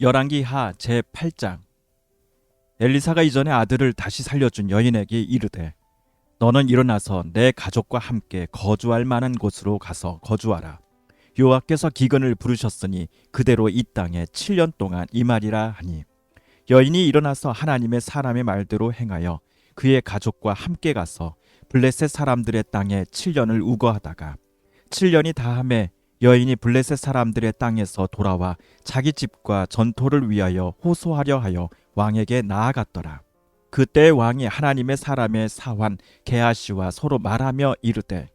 열왕기하 제8장. 엘리사가 이전에 아들을 다시 살려준 여인에게 이르되 너는 일어나서 내 가족과 함께 거주할 만한 곳으로 가서 거주하라. 여호와께서 기근을 부르셨으니 그대로 이 땅에 7년 동안 임하리라 하니, 여인이 일어나서 하나님의 사람의 말대로 행하여 그의 가족과 함께 가서 블레셋 사람들의 땅에 7년을 우거하다가 7년이 다함에 여인이 블레셋 사람들의 땅에서 돌아와 자기 집과 전토를 위하여 호소하려 하여 왕에게 나아갔더라. 그때 왕이 하나님의 사람의 사환 게하시와 서로 말하며 이르되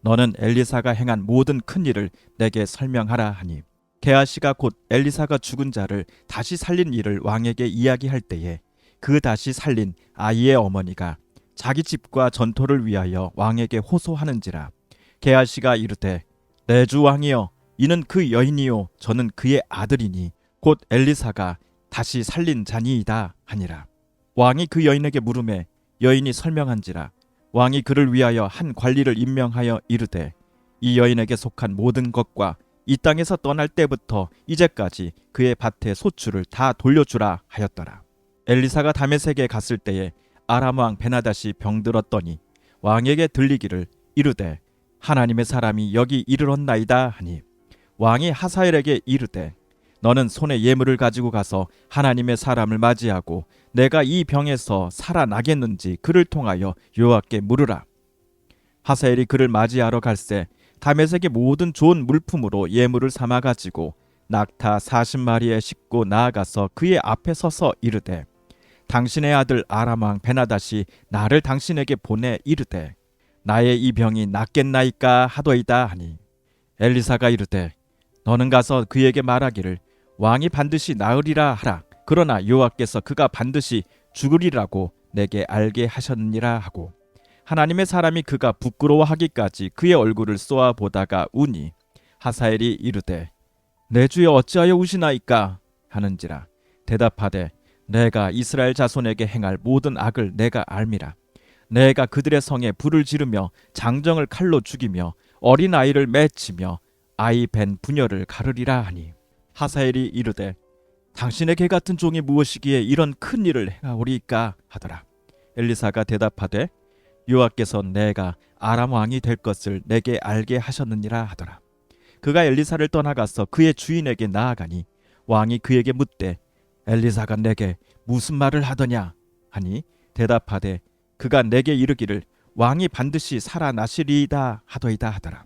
너는 엘리사가 행한 모든 큰 일을 내게 설명하라 하니, 게하시가 곧 엘리사가 죽은 자를 다시 살린 일을 왕에게 이야기할 때에 그 다시 살린 아이의 어머니가 자기 집과 전토를 위하여 왕에게 호소하는지라. 게하시가 이르되 내 주 왕이여, 이는 그 여인이요 저는 그의 아들이니 곧 엘리사가 다시 살린 자니이다 하니라. 왕이 그 여인에게 물으매 여인이 설명한지라. 왕이 그를 위하여 한 관리를 임명하여 이르되 이 여인에게 속한 모든 것과 이 땅에서 떠날 때부터 이제까지 그의 밭의 소출을 다 돌려주라 하였더라. 엘리사가 다메섹에 갔을 때에 아람 왕 베나닷이 병들었더니 왕에게 들리기를 이르되 하나님의 사람이 여기 이르렀나이다 하니, 왕이 하사엘에게 이르되 너는 손에 예물을 가지고 가서 하나님의 사람을 맞이하고 내가 이 병에서 살아나겠는지 그를 통하여 여호와께 물으라. 하사엘이 그를 맞이하러 갈새 다메섹의 모든 좋은 물품으로 예물을 삼아 가지고 낙타 40마리에 싣고 나아가서 그의 앞에 서서 이르되 당신의 아들 아람 왕 베나닷이 나를 당신에게 보내 이르되 나의 이 병이 낫겠나이까 하더이다 하니, 엘리사가 이르되 너는 가서 그에게 말하기를 왕이 반드시 나으리라 하라. 그러나 여호와께서 그가 반드시 죽으리라고 내게 알게 하셨느니라 하고, 하나님의 사람이 그가 부끄러워하기까지 그의 얼굴을 쏘아 보다가 우니, 하사엘이 이르되 내 주여 어찌하여 우시나이까 하는지라. 대답하되 내가 이스라엘 자손에게 행할 모든 악을 내가 알미라. 내가 그들의 성에 불을 지르며 장정을 칼로 죽이며 어린아이를 맺히며 아이 벤 부녀를 가르리라 하니, 하사엘이 이르되 당신의 개 같은 종이 무엇이기에 이런 큰 일을 행하오리까 하더라. 엘리사가 대답하되 여호와께서 내가 아람 왕이 될 것을 내게 알게 하셨느니라 하더라. 그가 엘리사를 떠나가서 그의 주인에게 나아가니, 왕이 그에게 묻되 엘리사가 내게 무슨 말을 하더냐 하니, 대답하되 그가 내게 이르기를 왕이 반드시 살아나시리이다 하더이다 하더라.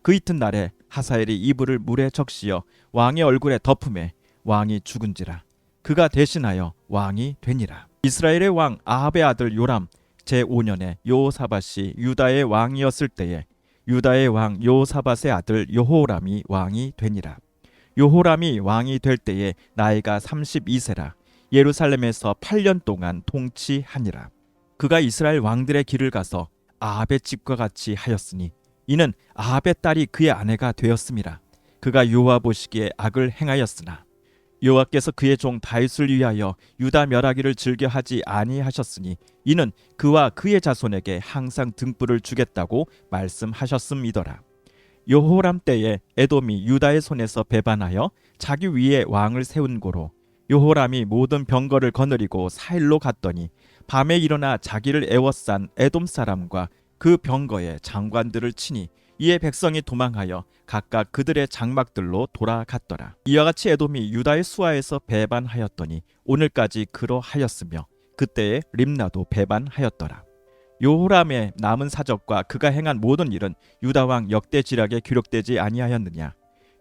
그 이튿날에 하사엘이 이불을 물에 적시어 왕의 얼굴에 덮음에 왕이 죽은지라. 그가 대신하여 왕이 되니라. 이스라엘의 왕 아합의 아들 요람 제5년에 여호사밧이 유다의 왕이었을 때에 유다의 왕 여호사밧의 아들 여호람이 왕이 되니라. 여호람이 왕이 될 때에 나이가 32세라. 예루살렘에서 8년 동안 통치하니라. 그가 이스라엘 왕들의 길을 가서 아합의 집과 같이 하였으니 이는 아합의 딸이 그의 아내가 되었음이라. 그가 여호와 보시기에 악을 행하였으나 여호와께서 그의 종 다윗을 위하여 유다 멸하기를 즐겨하지 아니하셨으니 이는 그와 그의 자손에게 항상 등불을 주겠다고 말씀하셨음이더라. 여호람 때에 에돔이 유다의 손에서 배반하여 자기 위에 왕을 세운 고로 여호람이 모든 병거를 거느리고 사일로 갔더니 밤에 일어나 자기를 애워싼 에돔 사람과 그 병거의 장관들을 치니, 이에 백성이 도망하여 각각 그들의 장막들로 돌아갔더라. 이와 같이 에돔이 유다의 수하에서 배반하였더니 오늘까지 그러하였으며 그때에 림나도 배반하였더라. 여호람의 남은 사적과 그가 행한 모든 일은 유다 왕 역대지략에 기록되지 아니하였느냐.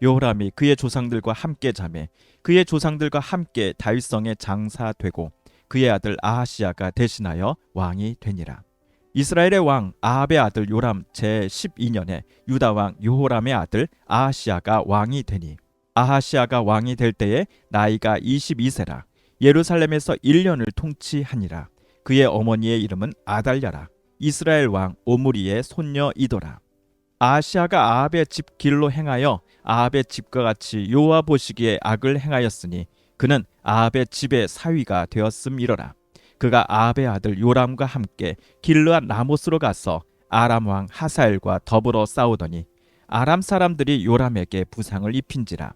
여호람이 그의 조상들과 함께 자매 그의 조상들과 함께 다윗성에 장사되고 그의 아들 아하시야가 대신하여 왕이 되니라. 이스라엘의 왕 아합의 아들 요람 제12년에 유다 왕 여호람의 아들 아하시야가 왕이 되니, 아하시야가 왕이 될 때에 나이가 22세라. 예루살렘에서 1년을 통치하니라. 그의 어머니의 이름은 아달랴라. 이스라엘 왕 오므리의 손녀이더라. 아하시야가 아합의 집 길로 행하여 아합의 집과 같이 여호와 보시기에 악을 행하였으니 그는 아합의 집의 사위가 되었음이러라. 그가 아합의 아들 요람과 함께 길르앗 라못으로 가서 아람 왕 하사엘과 더불어 싸우더니 아람 사람들이 요람에게 부상을 입힌지라.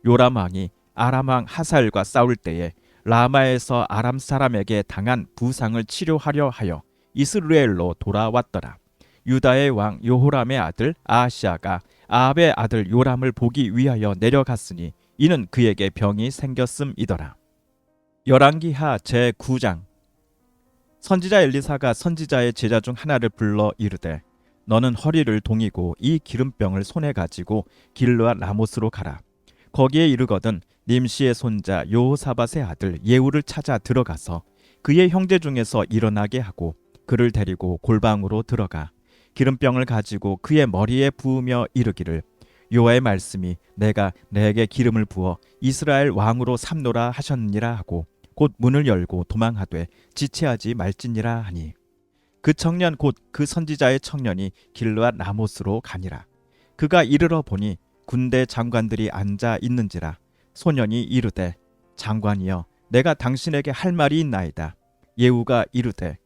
요람 왕이 아람 왕 하사엘과 싸울 때에 라마에서 아람 사람에게 당한 부상을 치료하려 하여 이스라엘로 돌아왔더라. 유다의 왕 요호람의 아들 아하시아가 아합의 아들 요람을 보기 위하여 내려갔으니 이는 그에게 병이 생겼음이더라. 열왕기하 제9장. 선지자 엘리사가 선지자의 제자 중 하나를 불러 이르되 너는 허리를 동이고 이 기름병을 손에 가지고 길르앗 라못으로 가라. 거기에 이르거든 님시의 손자 여호사밧의 아들 예후를 찾아 들어가서 그의 형제 중에서 일어나게 하고 그를 데리고 골방으로 들어가 기름병을 가지고 그의 머리에 부으며 이르기를 여호와의 말씀이 내가 내게 기름을 부어 이스라엘 왕으로 삼노라 하셨느니라 하고 곧 문을 열고 도망하되 지체하지 말지니라 하니 그 청년 곧 그 선지자의 청년이 길르앗 라못으로 가니라. 그가 이르러 보니 군대 장관들이 앉아 있는지라. 소년이 이르되 장관이여 내가 당신에게 할 말이 있나이다. 예후가 이르되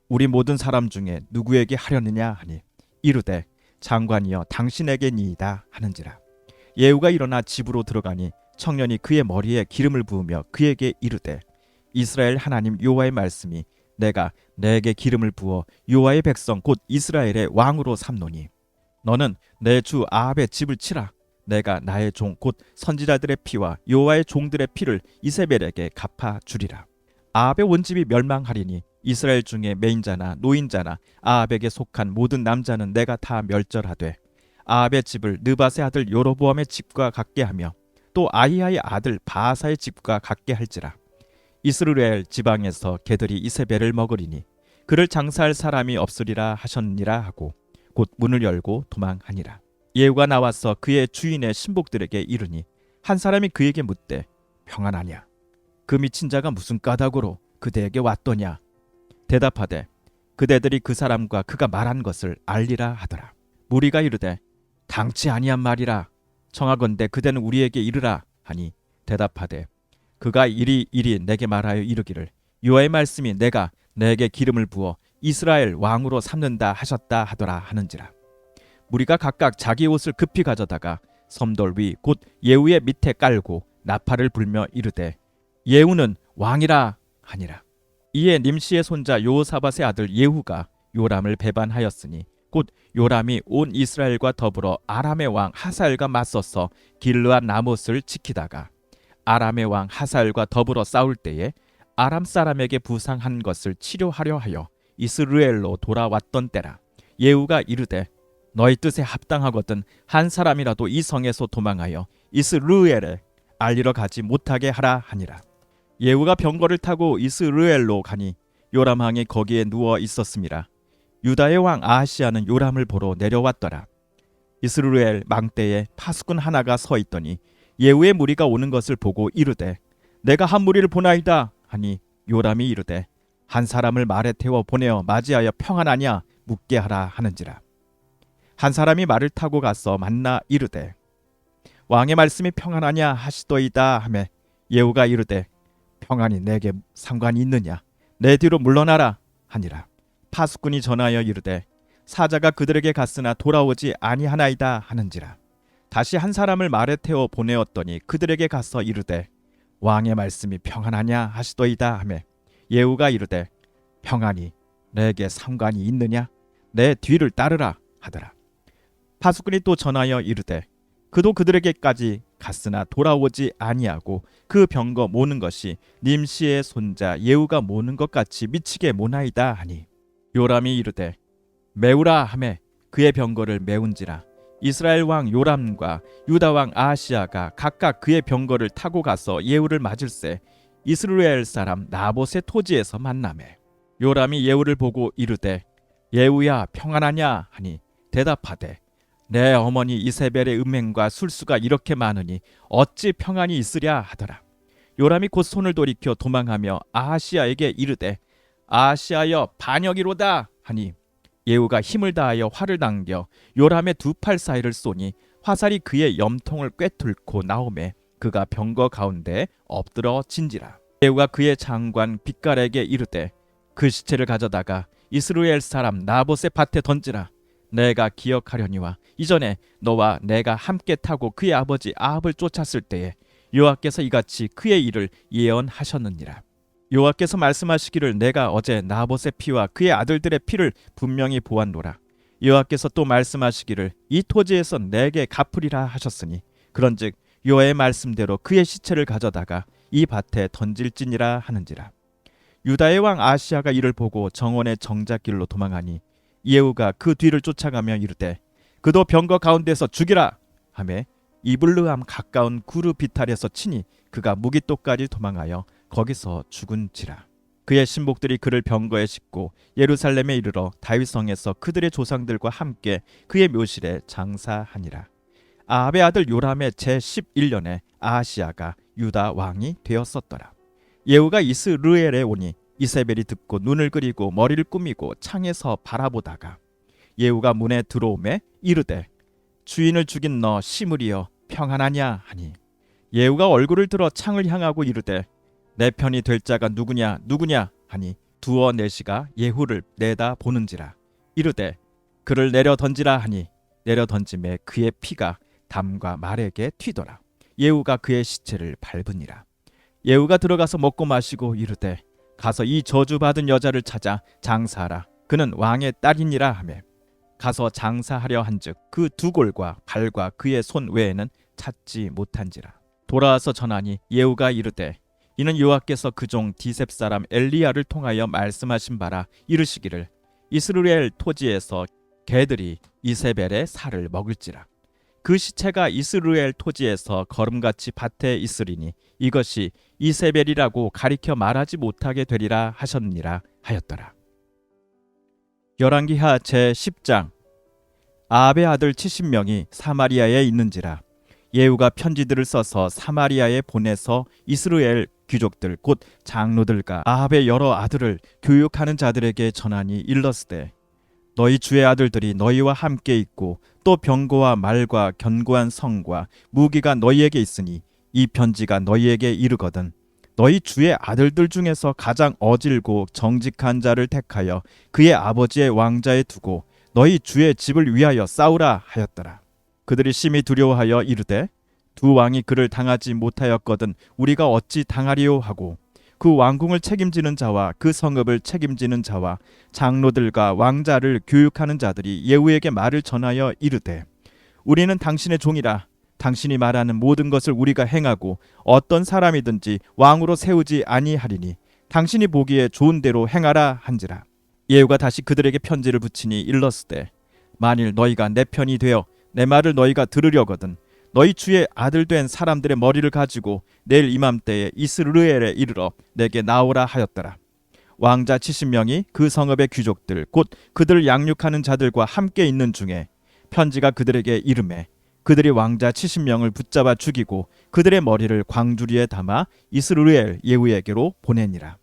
우리 모든 사람 중에 누구에게 하려느냐 하니 이르되 장관이여 당신에게니이다 하는지라. 예후가 일어나 집으로 들어가니 청년이 그의 머리에 기름을 부으며 그에게 이르되 이스라엘 하나님 여호와의 말씀이 내가 내게 기름을 부어 여호와의 백성 곧 이스라엘의 왕으로 삼노니 너는 내 주 아합의 집을 치라. 내가 나의 종 곧 선지자들의 피와 여호와의 종들의 피를 이세벨에게 갚아 주리라. 아합의 온 집이 멸망하리니 이스라엘 중에 매인자나 노인자나 아합에게 속한 모든 남자는 내가 다 멸절하되 아합의 집을 느밧의 아들 여로보암의 집과 같게 하며 또 아히야의 아들 바하사의 집과 같게 할지라. 이스라엘 지방에서 개들이 이세벨을 먹으리니 그를 장사할 사람이 없으리라 하셨느니라 하고 곧 문을 열고 도망하니라. 예후가 나와서 그의 주인의 신복들에게 이르니 한 사람이 그에게 묻되 평안하냐? 그 미친 자가 무슨 까닭으로 그대에게 왔더냐? 대답하되 그대들이 그 사람과 그가 말한 것을 알리라 하더라. 무리가 이르되 당치 아니한 말이라. 청하건대 그대는 우리에게 이르라 하니 대답하되 그가 이리 내게 말하여 이르기를 여호와의 말씀이 내가 내게 기름을 부어 이스라엘 왕으로 삼는다 하셨다 하더라 하는지라. 무리가 각각 자기 옷을 급히 가져다가 섬돌 위 곧 예후의 밑에 깔고 나팔을 불며 이르되 예후는 왕이라 하니라. 이에 님시의 손자 여호사밧의 아들 예후가 요람을 배반하였으니 곧 요람이 온 이스라엘과 더불어 아람의 왕 하사엘과 맞서서 길르앗 라못을 지키다가 아람의 왕 하사엘과 더불어 싸울 때에 아람 사람에게 부상한 것을 치료하려 하여 이스라엘로 돌아왔던 때라. 예후가 이르되 너희 뜻에 합당하거든 한 사람이라도 이 성에서 도망하여 이스라엘에 알리러 가지 못하게 하라 하니라. 예후가 병거를 타고 이스라엘로 가니 요람 왕이 거기에 누워 있었음이라. 유다의 왕 아하시아는 요람을 보러 내려왔더라. 이스라엘 망대에 파수꾼 하나가 서 있더니 예후의 무리가 오는 것을 보고 이르되 내가 한 무리를 보나이다 하니 요람이 이르되 한 사람을 말에 태워 보내어 맞이하여 평안하냐 묻게 하라 하는지라. 한 사람이 말을 타고 가서 만나 이르되 왕의 말씀이 평안하냐 하시더이다 하매 예후가 이르되 평안이 내게 상관이 있느냐 내 뒤로 물러나라 하니라. 파수꾼이 전하여 이르되 사자가 그들에게 갔으나 돌아오지 아니하나이다 하는지라. 다시 한 사람을 말에 태워 보내었더니 그들에게 가서 이르되 왕의 말씀이 평안하냐 하시더이다 하매 예후가 이르되 평안이 내게 상관이 있느냐 내 뒤를 따르라 하더라. 파수꾼이 또 전하여 이르되 그도 그들에게까지 갔으나 돌아오지 아니하고 그 병거 모는 것이 님시의 손자 예후가 모는 것 같이 미치게 모나이다 하니 요람이 이르되 메우라 하매 그의 병거를 메운지라. 이스라엘 왕 요람과 유다 왕 아하시아가 각각 그의 병거를 타고 가서 예후를 맞을새 이스라엘 사람 나봇의 토지에서 만나매 요람이 예후를 보고 이르되 예후야 평안하냐 하니 대답하되 내 어머니 이세벨의 음행과 술수가 이렇게 많으니 어찌 평안이 있으랴 하더라. 요람이 곧 손을 돌이켜 도망하며 아하시아에게 이르되 아하시아여 반역이로다 하니 예후가 힘을 다하여 활을 당겨 요람의 두 팔 사이를 쏘니 화살이 그의 염통을 꿰뚫고 나오매 그가 병거 가운데 엎드러진지라. 예후가 그의 장관 빛깔에게 이르되 그 시체를 가져다가 이스라엘 사람 나봇의 밭에 던지라. 내가 기억하려니와 이전에 너와 내가 함께 타고 그의 아버지 아합을 쫓았을 때에 여호와께서 이같이 그의 일을 예언하셨느니라. 여호와께서 말씀하시기를 내가 어제 나봇의 피와 그의 아들들의 피를 분명히 보았노라. 여호와께서 또 말씀하시기를 이 토지에서 내게 갚으리라 하셨으니 그런즉 여호와의 말씀대로 그의 시체를 가져다가 이 밭에 던질지니라 하는지라. 유다의 왕 아하시야가 이를 보고 정원의 정작길로 도망하니 예후가 그 뒤를 쫓아가며 이르되 그도 병거 가운데서 죽이라 하매 이블르함 가까운 구르 비탈에서 치니 그가 무기토까지 도망하여 거기서 죽은지라. 그의 신복들이 그를 병거에 싣고 예루살렘에 이르러 다윗성에서 그들의 조상들과 함께 그의 묘실에 장사하니라. 아합의 아들 요람의 제11년에 아하시야가 유다 왕이 되었었더라. 예후가 이스르엘에 오니 이세벨이 듣고 눈을 그리고 머리를 꾸미고 창에서 바라보다가 예후가 문에 들어오매 이르되 주인을 죽인 너 시므리여 평안하냐 하니 예후가 얼굴을 들어 창을 향하고 이르되 내 편이 될 자가 누구냐 하니 두어 내시가 예후를 내다 보는지라. 이르되 그를 내려 던지라 하니 내려 던짐에 그의 피가 담과 말에게 튀더라. 예후가 그의 시체를 밟으니라. 예후가 들어가서 먹고 마시고 이르되 가서 이 저주받은 여자를 찾아 장사하라. 그는 왕의 딸이니라 하며 가서 장사하려 한즉 그 두 골과 발과 그의 손 외에는 찾지 못한지라. 돌아와서 전하니 예후가 이르되 이는 여호와께서 그종 디셉 사람 엘리야를 통하여 말씀하신 바라. 이르시기를 이스라엘 토지에서 개들이 이세벨의 살을 먹을지라. 그 시체가 이스라엘 토지에서 거름같이 밭에 있으리니 이것이 이세벨이라고 가리켜 말하지 못하게 되리라 하셨느니라 하였더라. 열왕기하 제10장. 아합의 아들 70명이 사마리아에 있는지라. 예후가 편지들을 써서 사마리아에 보내서 이스라엘 귀족들 곧 장로들과 아합의 여러 아들을 교육하는 자들에게 전하니 일렀으되 너희 주의 아들들이 너희와 함께 있고 또 병거와 말과 견고한 성과 무기가 너희에게 있으니 이 편지가 너희에게 이르거든 너희 주의 아들들 중에서 가장 어질고 정직한 자를 택하여 그의 아버지의 왕자에 두고 너희 주의 집을 위하여 싸우라 하였더라. 그들이 심히 두려워하여 이르되 두 왕이 그를 당하지 못하였거든 우리가 어찌 당하리요 하고 그 왕궁을 책임지는 자와 그 성읍을 책임지는 자와 장로들과 왕자를 교육하는 자들이 예후에게 말을 전하여 이르되 우리는 당신의 종이라. 당신이 말하는 모든 것을 우리가 행하고 어떤 사람이든지 왕으로 세우지 아니하리니 당신이 보기에 좋은 대로 행하라 한지라. 예후가 다시 그들에게 편지를 붙이니 일렀으되 만일 너희가 내 편이 되어 내 말을 너희가 들으려거든 너희 주의 아들 된 사람들의 머리를 가지고 내일 이맘때에 이스르엘에 이르러 내게 나오라 하였더라. 왕자 70명이 그 성읍의 귀족들 곧 그들을 양육하는 자들과 함께 있는 중에 편지가 그들에게 이르매 그들이 왕자 70명을 붙잡아 죽이고 그들의 머리를 광주리에 담아 이스르엘 예후에게로 보내니라.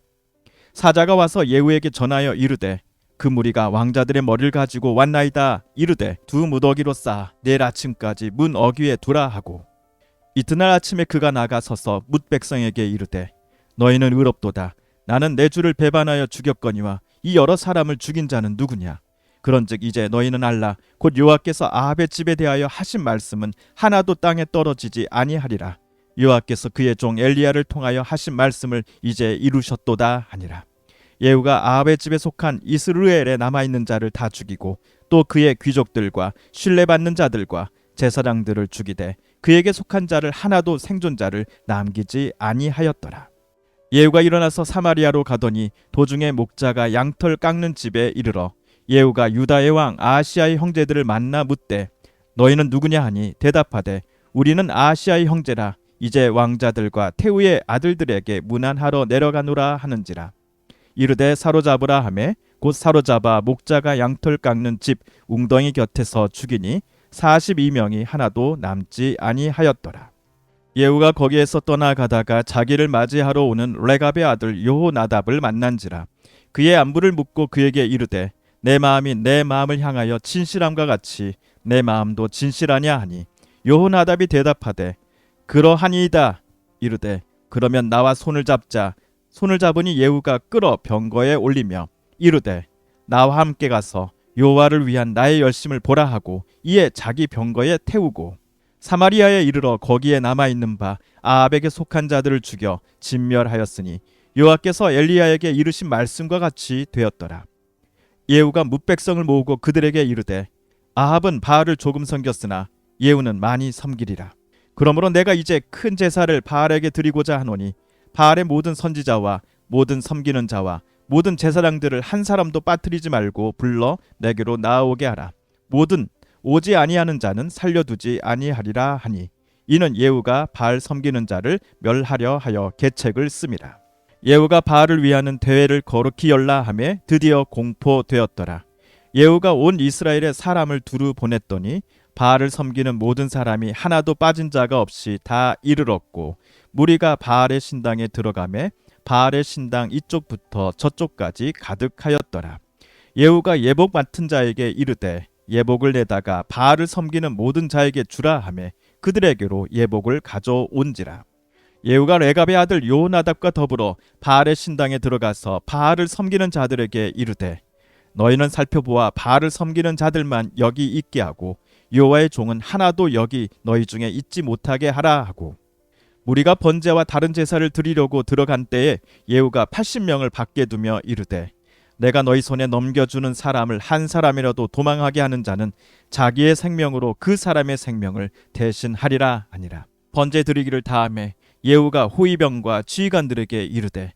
사자가 와서 예후에게 전하여 이르되 그 무리가 왕자들의 머리를 가지고 왔나이다. 이르되 두 무더기로 쌓아 내일 아침까지 문 어귀에 두라 하고 이튿날 아침에 그가 나가서서 뭇 백성에게 이르되 너희는 의롭도다. 나는 내 주를 배반하여 죽였거니와 이 여러 사람을 죽인 자는 누구냐. 그런즉 이제 너희는 알라. 곧 여호와께서 아합의 집에 대하여 하신 말씀은 하나도 땅에 떨어지지 아니하리라. 여호와께서 그의 종 엘리야를 통하여 하신 말씀을 이제 이루셨도다 하니라. 예후가 아합의 집에 속한 이스르엘에 남아있는 자를 다 죽이고 또 그의 귀족들과 신뢰받는 자들과 제사장들을 죽이되 그에게 속한 자를 하나도 생존자를 남기지 아니하였더라. 예후가 일어나서 사마리아로 가더니 도중에 목자가 양털 깎는 집에 이르러 예후가 유다의 왕 아하시야의 형제들을 만나 묻되 너희는 누구냐 하니 대답하되 우리는 아하시야의 형제라. 이제 왕자들과 태우의 아들들에게 문안하러 내려가노라 하는지라. 이르되 사로잡으라 하매 곧 사로잡아 목자가 양털 깎는 집 웅덩이 곁에서 죽이니 42명이 하나도 남지 아니하였더라. 예후가 거기에서 떠나가다가 자기를 맞이하러 오는 레갑의 아들 여호나답을 만난지라. 그의 안부를 묻고 그에게 이르되 내 마음이 내 마음을 향하여 진실함과 같이 내 마음도 진실하냐 하니 여호나답이 대답하되 그러하니이다. 이르되 그러면 나와 손을 잡자. 손을 잡으니 예후가 끌어 병거에 올리며 이르되 나와 함께 가서 여호와를 위한 나의 열심을 보라 하고 이에 자기 병거에 태우고 사마리아에 이르러 거기에 남아있는 바 아합에게 속한 자들을 죽여 진멸하였으니 여호와께서 엘리야에게 이르신 말씀과 같이 되었더라. 예후가 뭇백성을 모으고 그들에게 이르되 아합은 바알을 조금 섬겼으나 예후는 많이 섬기리라. 그러므로 내가 이제 큰 제사를 바알에게 드리고자 하노니 바알의 모든 선지자와 모든 섬기는 자와 모든 제사장들을 한 사람도 빠뜨리지 말고 불러 내게로 나아오게 하라. 모든 오지 아니하는 자는 살려두지 아니하리라 하니 이는 예후가 바알 섬기는 자를 멸하려 하여 계책을 씁니다. 예후가 바알을 위하는 대회를 거룩히 열라 하며 드디어 공포되었더라. 예후가 온 이스라엘에 사람을 두루 보냈더니 바알을 섬기는 모든 사람이 하나도 빠진 자가 없이 다 이르렀고 무리가 바알의 신당에 들어가매 바알의 신당 이쪽부터 저쪽까지 가득하였더라. 예후가 예복 맡은 자에게 이르되 예복을 내다가 바알을 섬기는 모든 자에게 주라 하매 그들에게로 예복을 가져온지라. 예후가 레갑의 아들 요나답과 더불어 바알의 신당에 들어가서 바알을 섬기는 자들에게 이르되 너희는 살펴보아 바알을 섬기는 자들만 여기 있게 하고 여호와의 종은 하나도 여기 너희 중에 있지 못하게 하라 하고 무리가 번제와 다른 제사를 드리려고 들어간 때에 예후가 80명을 밖에 두며 이르되 내가 너희 손에 넘겨주는 사람을 한 사람이라도 도망하게 하는 자는 자기의 생명으로 그 사람의 생명을 대신하리라 하니라. 번제 드리기를 다하매 예후가 호위병과 지휘관들에게 이르되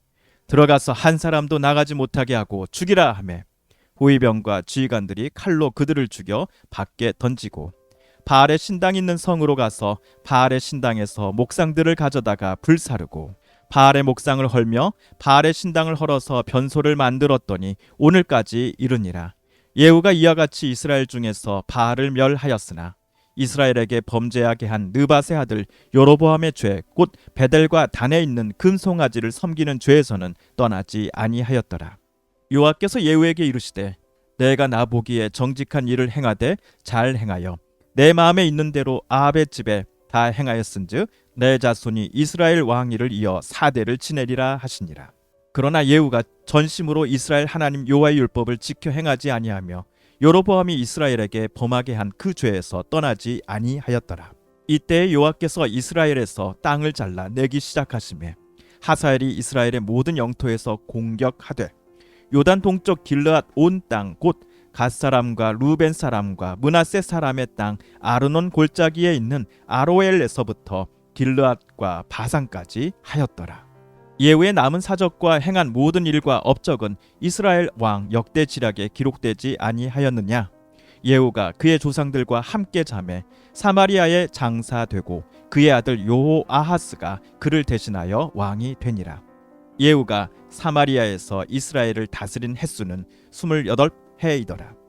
들어가서 한 사람도 나가지 못하게 하고 죽이라 하매 호위병과 지휘관들이 칼로 그들을 죽여 밖에 던지고 바알의 신당 있는 성으로 가서 바알의 신당에서 목상들을 가져다가 불사르고 바알의 목상을 헐며 바알의 신당을 헐어서 변소를 만들었더니 오늘까지 이르니라. 예후가 이와 같이 이스라엘 중에서 바알을 멸하였으나 이스라엘에게 범죄하게 한 느밧의 아들 여로보암의 죄 곧 베델과 단에 있는 금송아지를 섬기는 죄에서는 떠나지 아니하였더라. 여호와께서 예후에게 이르시되 내가 나 보기에 정직한 일을 행하되 잘 행하여 내 마음에 있는 대로 아합의 집에 다 행하였은즉 내 자손이 이스라엘 왕위를 이어 4대를 지내리라 하시니라. 그러나 예후가 전심으로 이스라엘 하나님 여호와의 율법을 지켜 행하지 아니하며 여로보암이 이스라엘에게 범하게 한 그 죄에서 떠나지 아니하였더라. 이때 여호와께서 이스라엘에서 땅을 잘라 내기 시작하시매 하사엘이 이스라엘의 모든 영토에서 공격하되 요단 동쪽 길르앗 온 땅 곧 갓 사람과 루벤 사람과 므낫세 사람의 땅 아르논 골짜기에 있는 아로엘에서부터 길르앗과 바산까지 하였더라. 예후의 남은 사적과 행한 모든 일과 업적은 이스라엘 왕 역대지략에 기록되지 아니하였느냐? 예후가 그의 조상들과 함께 자매 사마리아에 장사되고 그의 아들 요호아하스가 그를 대신하여 왕이 되니라. 예후가 사마리아에서 이스라엘을 다스린 횟수는 28해이더라.